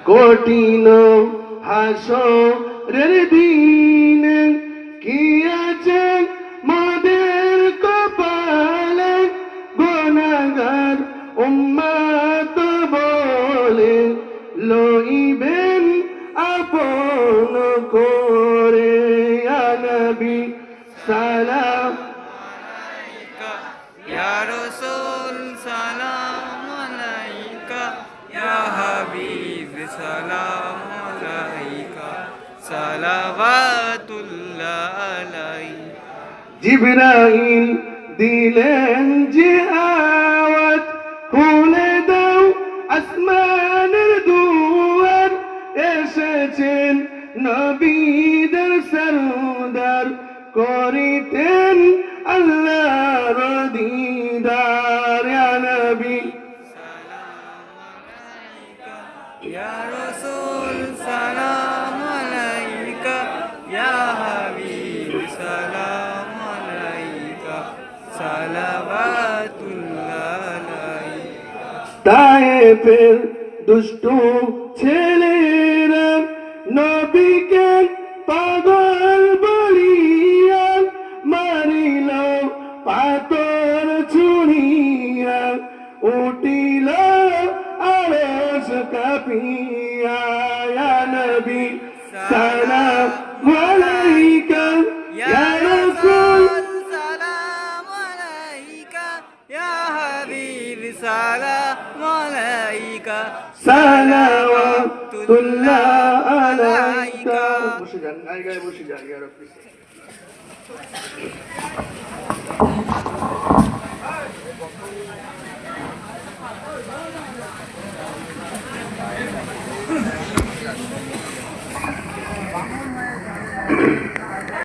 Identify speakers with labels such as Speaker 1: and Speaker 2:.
Speaker 1: কঠিন হাসরের দিন কি আছে মাদের কপালে গুনাহগার উম্মত বলে লইবেন আপন করে ইয়া নবী সালাম
Speaker 2: ইয়া রাসূল সালাম আলাইকা ইয়া হাবিব সালাম আলাইকা সালাওয়াতুল্লাহ আলাইকা।
Speaker 1: জিবরাইল দিলেন যে আওয়াজ খুলে দাও আসমানের দুয়ার এসেছেন নবীদের সরদার করিতেন আল্লাহর দিদার ইয়া নবী
Speaker 2: ইয়া রাসূল সালাম আলাইকা ইয়া হাবিব সালাম আলাইকা সালাওয়াতুল্লাহ আলাইকা।
Speaker 1: তায়েফের দুষ্টু ছেলেরা নবীকে পাগল বলিয়া মারিল পাথর ছুঁড়িয়া উঠিল আরশ কাঁপিয়া ইয়া নবী সালাম আলাইকা ইয়া রাসূল
Speaker 2: সালাম আলাইকা ইয়া হাবিব সালাম আলাইকা
Speaker 1: সালাওয়াতুল্লাহ আলাইকা। বসে যান, গায়ে বসে যান ইয়া রাব্বি।